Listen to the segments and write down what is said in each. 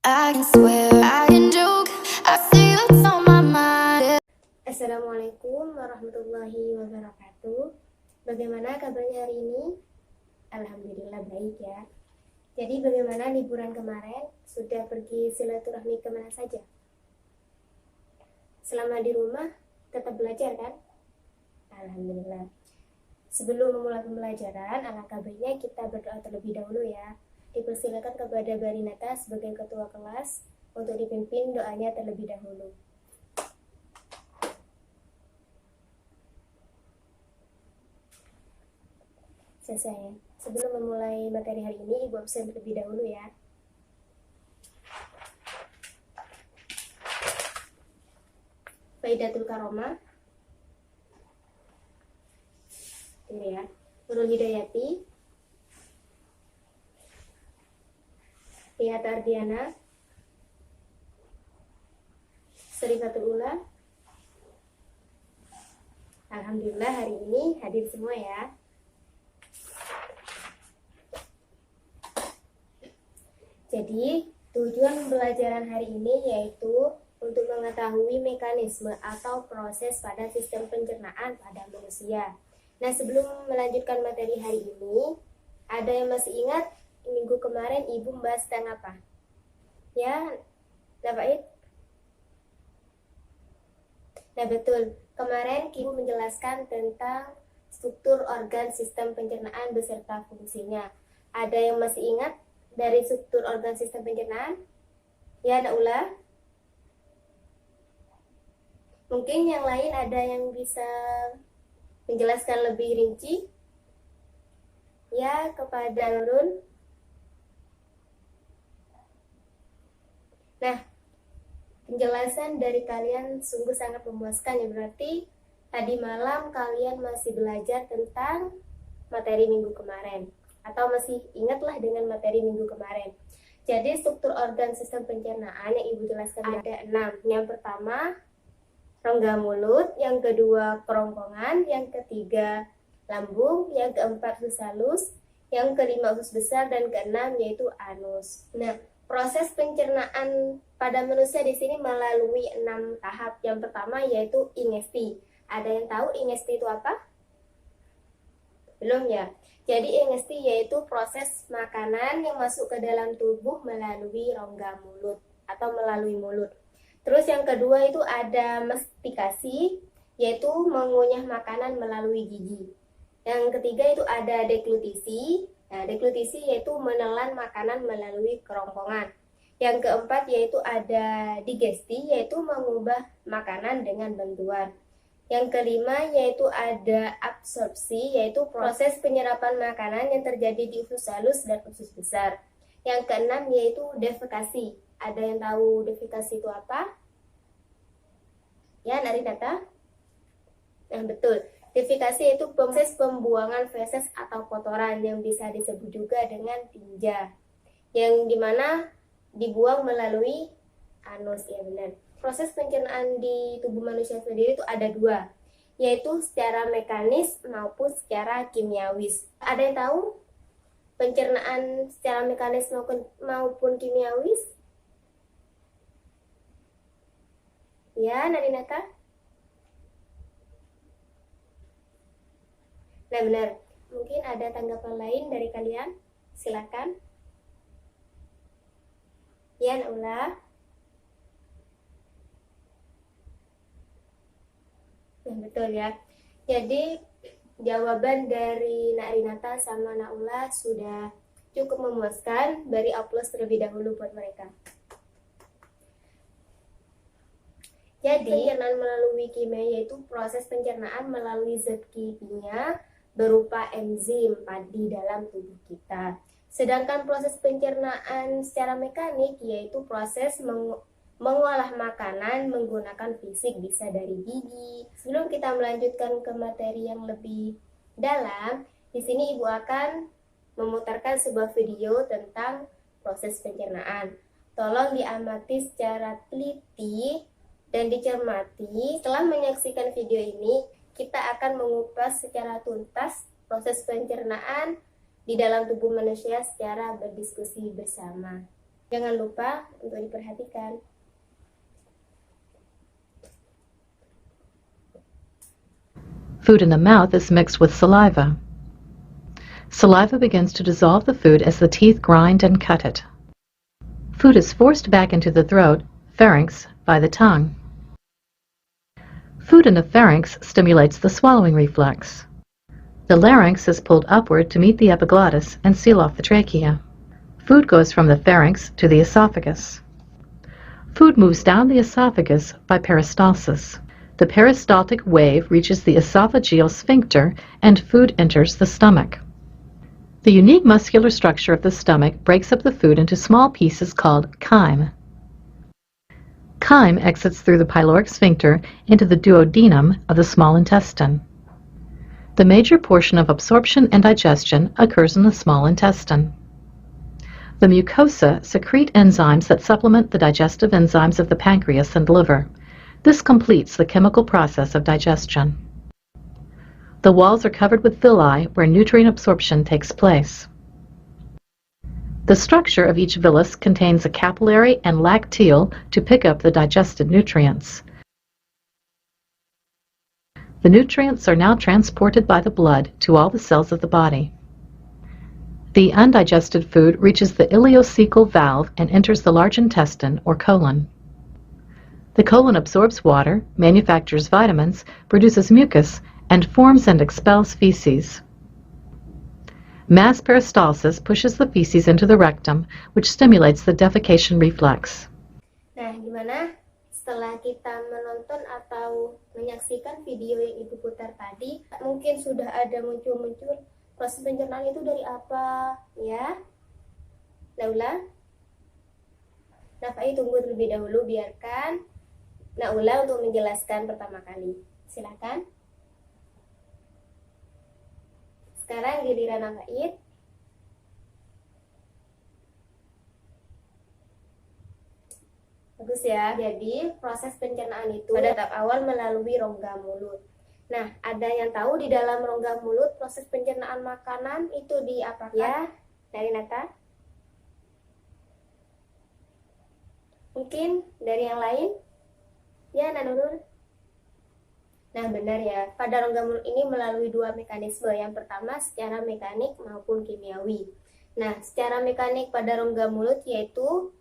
I can swear, I can joke, I see what's on my mind. Assalamualaikum warahmatullahi wabarakatuh. Bagaimana kabarnya hari ini? Alhamdulillah baik ya. Jadi bagaimana liburan kemarin? Sudah pergi silaturahmi kemana saja? Selama di rumah tetap belajar kan? Alhamdulillah. Sebelum memulai pembelajaran, alangkah baiknya kita berdoa terlebih dahulu ya. Dipersilakan kepada Barinata sebagai ketua kelas untuk dipimpin doanya terlebih dahulu. Selesai. Sebelum memulai materi hari ini, Ibu absen terlebih dahulu ya. Faidatul Karomah. Ini ya. Nurul Hidayati. Riyata Ardiana. Serifatul Ula. Alhamdulillah hari ini hadir semua ya. Jadi, tujuan pembelajaran hari ini yaitu untuk mengetahui mekanisme atau proses pada sistem pencernaan pada manusia. Nah, sebelum melanjutkan materi hari ini, ada yang masih ingat minggu kemarin Ibu membahas tentang apa? Ya, Dapat? Nah, betul. Kemarin Ibu menjelaskan tentang struktur organ sistem pencernaan beserta fungsinya. Ada yang masih ingat dari struktur organ sistem pencernaan? Ya, Naula? Mungkin yang lain ada yang bisa menjelaskan lebih rinci? Ya, kepada Nurul. Nah, penjelasan dari kalian sungguh sangat memuaskan ya, berarti tadi malam kalian masih belajar tentang materi minggu kemarin, atau masih ingatlah dengan materi minggu kemarin. Jadi struktur organ sistem pencernaan yang Ibu jelaskan ada 6. Yang pertama, rongga mulut, yang kedua kerongkongan, yang ketiga lambung, yang keempat usus halus, yang kelima usus besar, dan keenam yaitu anus. Nah, proses pencernaan pada manusia di sini melalui 6 tahap. Yang pertama yaitu ingesti. Ada yang tahu ingesti itu apa? Belum ya? Jadi ingesti yaitu proses makanan yang masuk ke dalam tubuh melalui rongga mulut atau melalui mulut. Terus yang kedua itu ada mastikasi, yaitu mengunyah makanan melalui gigi. Yang ketiga itu ada deglutisi. Nah, deglutisi yaitu menelan makanan melalui kerongkongan. Yang keempat yaitu ada digesti, yaitu mengubah makanan dengan bantuan. Yang kelima yaitu ada absorpsi, yaitu proses penyerapan makanan yang terjadi di usus halus dan usus besar. Yang keenam yaitu defekasi. Ada yang tahu defekasi itu apa? Ya, Narinata? Nah, betul. Defekasi itu proses pembuangan feses atau kotoran yang bisa disebut juga dengan tinja, yang dimana dibuang melalui anus, ya benar. Proses pencernaan di tubuh manusia sendiri itu ada 2, yaitu secara mekanis maupun secara kimiawis. Ada yang tahu pencernaan secara mekanis maupun kimiawis? Ya, Narinata? Nah, benar. Mungkin ada tanggapan lain dari kalian? Silakan. Ya, Naula. Nah, betul ya. Jadi, jawaban dari Narinata sama Naula sudah cukup memuaskan. Beri aplaus terlebih dahulu buat mereka. Jadi, pencernaan melalui kimia yaitu proses pencernaan melalui zat kimia berupa enzim di dalam tubuh kita. Sedangkan proses pencernaan secara mekanik yaitu proses mengolah makanan menggunakan fisik, bisa dari gigi. Sebelum kita melanjutkan ke materi yang lebih dalam, di sini Ibu akan memutarkan sebuah video tentang proses pencernaan. Tolong diamati secara teliti dan dicermati. Setelah menyaksikan video ini, kita akan mengupas secara tuntas proses pencernaan di dalam tubuh manusia secara berdiskusi bersama. Jangan lupa untuk diperhatikan. Food in the mouth is mixed with saliva. Saliva begins to dissolve the food as the teeth grind and cut it. Food is forced back into the throat, pharynx, by the tongue. Food in the pharynx stimulates the swallowing reflex. The larynx is pulled upward to meet the epiglottis and seal off the trachea. Food goes from the pharynx to the esophagus. Food moves down the esophagus by peristalsis. The peristaltic wave reaches the esophageal sphincter and food enters the stomach. The unique muscular structure of the stomach breaks up the food into small pieces called chyme. Chyme exits through the pyloric sphincter into the duodenum of the small intestine. The major portion of absorption and digestion occurs in the small intestine. The mucosa secrete enzymes that supplement the digestive enzymes of the pancreas and liver. This completes the chemical process of digestion. The walls are covered with villi where nutrient absorption takes place. The structure of each villus contains a capillary and lacteal to pick up the digested nutrients. The nutrients are now transported by the blood to all the cells of the body. The undigested food reaches the ileocecal valve and enters the large intestine or colon. The colon absorbs water, manufactures vitamins, produces mucus, and forms and expels feces. Mass peristalsis pushes the feces into the rectum, which stimulates the defecation reflex. Nah, gimana setelah kita menonton atau menyaksikan video yang Ibu putar tadi, mungkin sudah ada muncul-muncul proses pencernaan itu dari apa, ya? Naula? Nafai tunggu terlebih dahulu, biarkan Naula untuk menjelaskan pertama kali. Silakan. Sekarang giliran Nafai. Bagus ya, jadi proses pencernaan itu pada tahap awal melalui rongga mulut. Nah, ada yang tahu di dalam rongga mulut proses pencernaan makanan itu diapakan? Ya, dari Nata? Mungkin dari yang lain? Ya, Nanurul? Nah, benar ya. Pada rongga mulut ini melalui dua mekanisme. Yang pertama secara mekanik maupun kimiawi. Nah, secara mekanik pada rongga mulut yaitu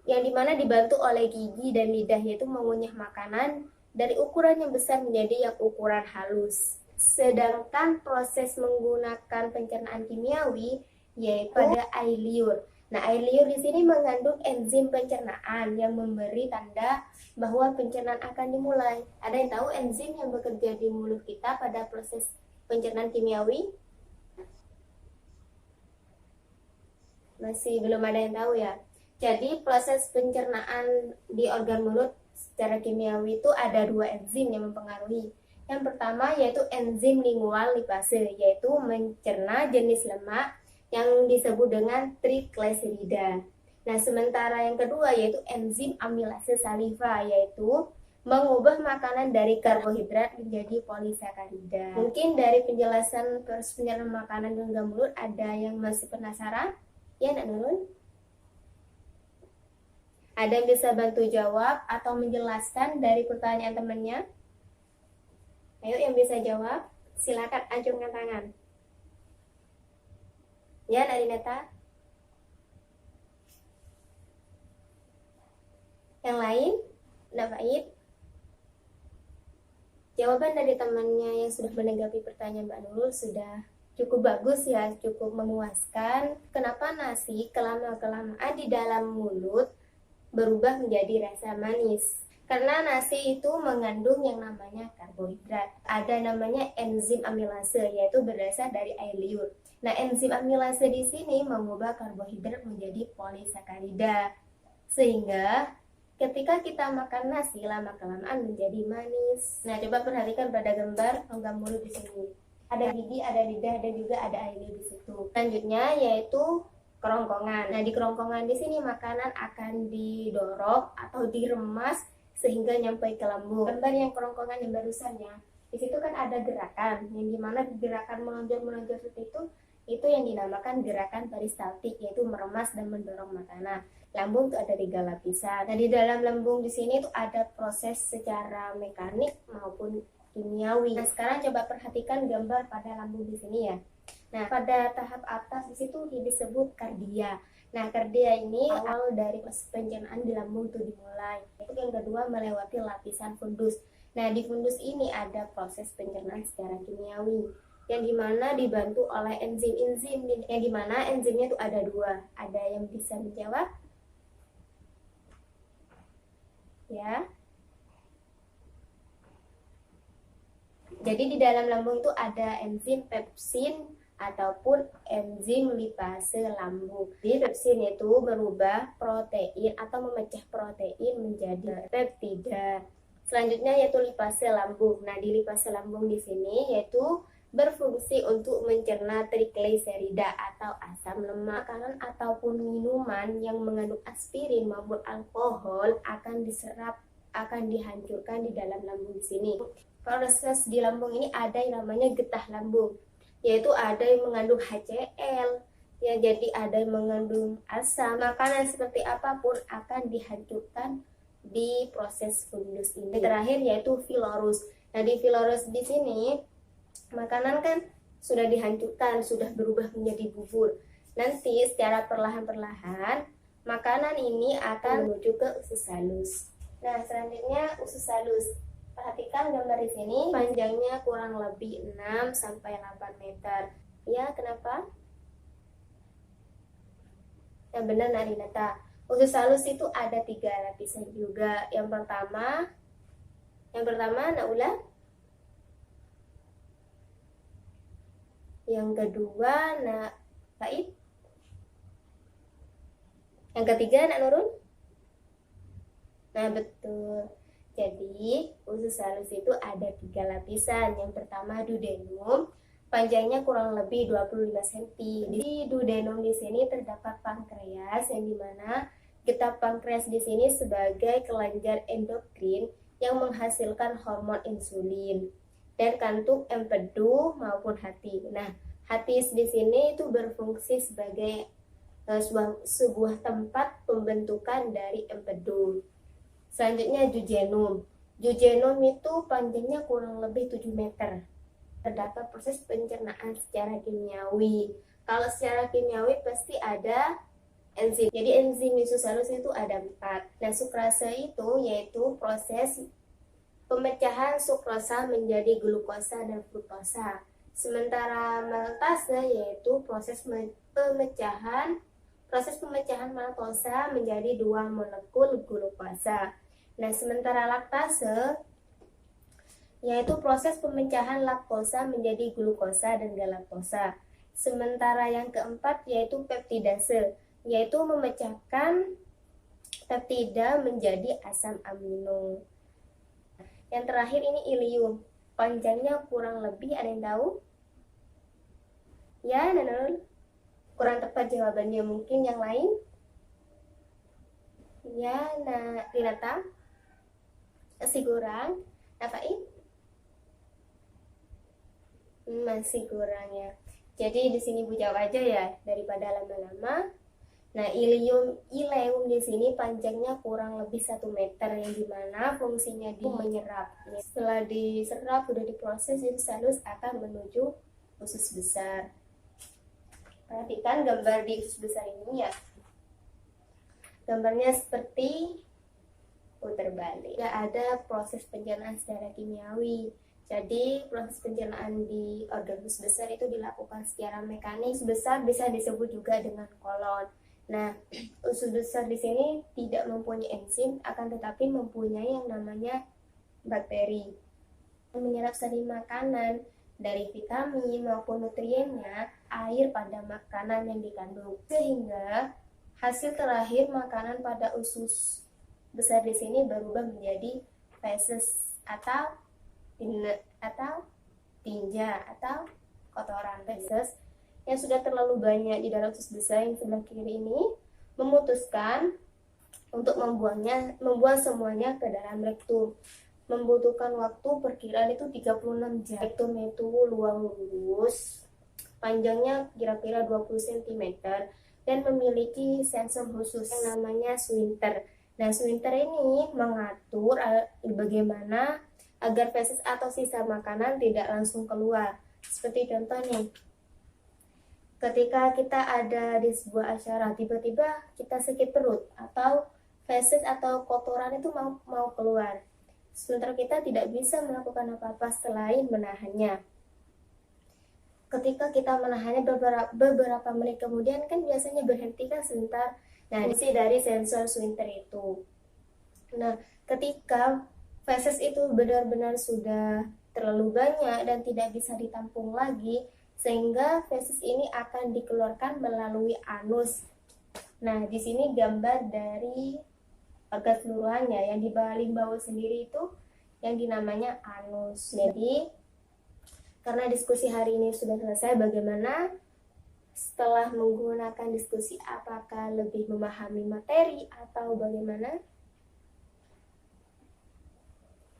yang dimana dibantu oleh gigi dan lidah, yaitu mengunyah makanan dari ukuran yang besar menjadi yang ukuran halus. Sedangkan proses menggunakan pencernaan kimiawi yaitu pada air liur. Nah, air liur di sini mengandung enzim pencernaan yang memberi tanda bahwa pencernaan akan dimulai. Ada yang tahu enzim yang bekerja di mulut kita pada proses pencernaan kimiawi? Masih belum ada yang tahu ya. Jadi proses pencernaan di organ mulut secara kimiawi itu ada dua enzim yang mempengaruhi. Yang pertama yaitu enzim lingual lipase, yaitu mencerna jenis lemak yang disebut dengan trigliserida. Nah, sementara yang kedua yaitu enzim amilase saliva, yaitu mengubah makanan dari karbohidrat menjadi polisakarida. Mungkin dari penjelasan proses pencernaan makanan di rongga mulut ada yang masih penasaran? Ya, Nak Nurul? Ada yang bisa bantu jawab atau menjelaskan dari pertanyaan temannya? Ayo yang bisa jawab, silakan acungkan tangan. Ya, Narinata? Yang lain? Nak Faid? Jawaban dari temannya yang sudah menanggapi pertanyaan Mbak Nurul sudah cukup bagus ya, cukup memuaskan. Kenapa nasi kelama-kelamaan di dalam mulut berubah menjadi rasa manis? Karena nasi itu mengandung yang namanya karbohidrat. Ada namanya enzim amilase, yaitu berasal dari air liur. Nah, enzim amilase di sini mengubah karbohidrat menjadi polisakarida. Sehingga ketika kita makan nasi lama-kelamaan menjadi manis. Nah, coba perhatikan pada gambar rongga mulut di sini. Ada gigi, ada lidah, dan juga ada air liur di situ. Selanjutnya yaitu kerongkongan. Nah, di kerongkongan di sini makanan akan didorong atau diremas sehingga nyampe ke lambung. Gambar yang kerongkongan yang barusan ya. Di situ kan ada gerakan, yang dimana gerakan melonjak-melonjak seperti itu itu yang dinamakan gerakan peristaltik, yaitu meremas dan mendorong makanan. Lambung itu ada 3 lapisan. Nah, di dalam lambung di sini itu ada proses secara mekanik maupun kimiawi. Nah, sekarang coba perhatikan gambar pada lambung di sini ya. Nah, pada tahap atas di situ disebut kardia. Nah, kardia ini awal dari proses pencernaan di lambung itu dimulai. Yang kedua melewati lapisan fundus. Nah, di fundus ini ada proses pencernaan secara kimiawi, yang dimana dibantu oleh enzim-enzim, yang dimana enzimnya itu ada 2. Ada yang bisa menjawab? Ya. Jadi di dalam lambung itu ada enzim pepsin ataupun enzim lipase lambung. Jadi pepsin itu merubah protein atau memecah protein menjadi peptida. Selanjutnya yaitu lipase lambung. Nah, di lipase lambung di sini yaitu berfungsi untuk mencerna trigliserida atau asam lemak. Makanan ataupun minuman yang mengandung aspirin maupun alkohol akan diserap, akan dihancurkan di dalam lambung di sini. Proses di lambung ini ada yang namanya getah lambung, yaitu ada yang mengandung HCl, ya, jadi ada yang mengandung asam. Makanan seperti apapun akan dihancurkan di proses fundus ini. Terakhir yaitu filorus. Nah, di filorus di sini makanan kan sudah dihancurkan, sudah berubah menjadi bubur. Nanti secara perlahan-perlahan makanan ini akan menuju ke usus halus. Nah, selanjutnya usus halus. Perhatikan gambar di sini, panjangnya kurang lebih 6 sampai 8 meter. Ya, kenapa? Ya, benar Narinata. Usus halus itu ada 3 lapisan juga. Yang pertama, Naula. Yang kedua, Faid. Yang ketiga, Nak Nurul. Nah, betul. Jadi, usus halus itu ada 3 lapisan. Yang pertama, duodenum. Panjangnya kurang lebih 25 cm. Di duodenum di sini terdapat pankreas, yang dimana getah pankreas di sini sebagai kelenjar endokrin yang menghasilkan hormon insulin, dan kantung empedu maupun hati. Nah, hati di sini itu berfungsi sebagai sebuah tempat pembentukan dari empedu. Selanjutnya jejunum. Jejunum itu panjangnya kurang lebih 7 meter. Terdapat proses pencernaan secara kimiawi. Kalau secara kimiawi pasti ada enzim. Jadi enzim usus halus itu ada 4. Nah, sukrase itu yaitu proses pemecahan sukrosa menjadi glukosa dan fruktosa. Sementara maltase yaitu proses pemecahan maltosa menjadi 2 molekul glukosa. Nah, sementara laktase yaitu proses pemecahan laktosa menjadi glukosa dan galaktosa. Sementara yang keempat yaitu peptidase, yaitu memecahkan peptida menjadi asam amino. Yang terakhir ini ilium. Panjangnya kurang lebih, ada yang tahu? Ya, Nanul? Kurang tepat jawabannya, mungkin yang lain? Ya, Rinata? Masih kurang? Nafain? Masih kurang ya. Jadi di sini Bu jawab aja ya, daripada lama-lama. Nah, ileum di sini panjangnya kurang lebih 1 meter, yang dimana fungsinya di menyerap. Setelah diserap, sudah diproses, usus halus akan menuju usus besar. Perhatikan gambar di usus besar ini ya. Gambarnya seperti putar balik. Ya, ada proses pencernaan secara kimiawi. Jadi proses pencernaan di organ usus besar itu dilakukan secara mekanis. Besar bisa disebut juga dengan kolon. Nah, usus besar di sini tidak mempunyai enzim, akan tetapi mempunyai yang namanya bakteri. Menyerap sari makanan dari vitamin maupun nutriennya, air pada makanan yang dikandung. Sehingga hasil terakhir makanan pada usus besar di sini berubah menjadi feses atau tinja atau kotoran. Feses yang sudah terlalu banyak di dalam usus besar yang sebelah kiri ini memutuskan untuk membuang semuanya ke dalam rektum. Membutuhkan waktu perkiraan itu 36 jam. Rektum itu ruang lurus panjangnya kira-kira 20 cm dan memiliki sensor khusus yang namanya Swinter. Nah, Swinter ini mengatur bagaimana agar feses atau sisa makanan tidak langsung keluar. Seperti contoh nih, ketika kita ada di sebuah acara, tiba-tiba kita sakit perut atau feses atau kotoran itu mau keluar. Sementara kita tidak bisa melakukan apa-apa selain menahannya. Ketika kita menahannya beberapa menit kemudian kan biasanya berhenti kan sebentar. Nah, fungsi dari sensor Swinter itu. Nah, ketika feses itu benar-benar sudah terlalu banyak dan tidak bisa ditampung lagi, sehingga feses ini akan dikeluarkan melalui anus. Nah, di sini gambar dari keseluruhannya, yang di bawah sendiri itu yang dinamanya anus. Jadi, karena diskusi hari ini sudah selesai, bagaimana setelah menggunakan diskusi, apakah lebih memahami materi atau bagaimana?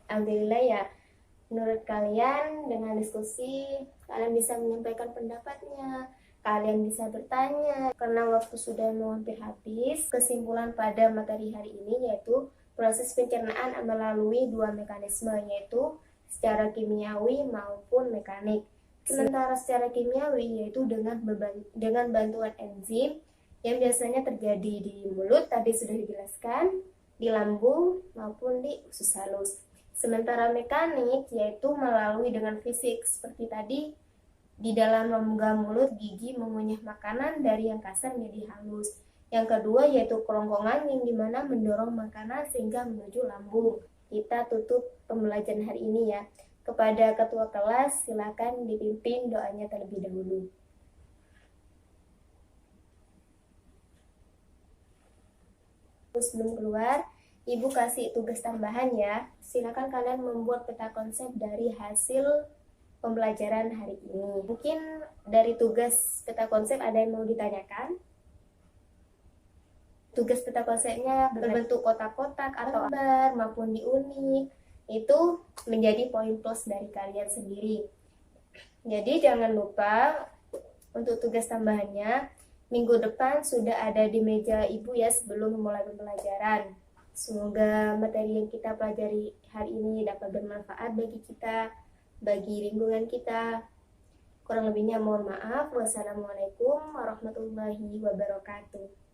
Alhamdulillah ya, menurut kalian dengan diskusi kalian bisa menyampaikan pendapatnya, kalian bisa bertanya. Karena waktu sudah mau hampir habis, kesimpulan pada materi hari ini yaitu proses pencernaan melalui dua mekanisme, yaitu secara kimiawi maupun mekanik. Sementara secara kimiawi yaitu dengan bantuan enzim yang biasanya terjadi di mulut, tadi sudah dijelaskan, di lambung maupun di usus halus. Sementara mekanik yaitu melalui dengan fisik, seperti tadi di dalam rongga mulut gigi mengunyah makanan dari yang kasar menjadi halus. Yang kedua yaitu kerongkongan yang dimana mendorong makanan sehingga menuju lambung. Kita tutup pembelajaran hari ini ya. Kepada ketua kelas, silakan dipimpin doanya terlebih dahulu. Sebelum keluar, Ibu kasih tugas tambahan ya. Silakan kalian membuat peta konsep dari hasil pembelajaran hari ini. Mungkin dari tugas peta konsep ada yang mau ditanyakan? Tugas peta konsepnya berbentuk kotak-kotak atau gambar maupun diunik. Itu menjadi poin plus dari kalian sendiri. Jadi jangan lupa untuk tugas tambahannya minggu depan sudah ada di meja Ibu ya sebelum memulai pembelajaran. Semoga materi yang kita pelajari hari ini dapat bermanfaat bagi kita, bagi lingkungan kita. Kurang lebihnya mohon maaf. Wassalamualaikum warahmatullahi wabarakatuh.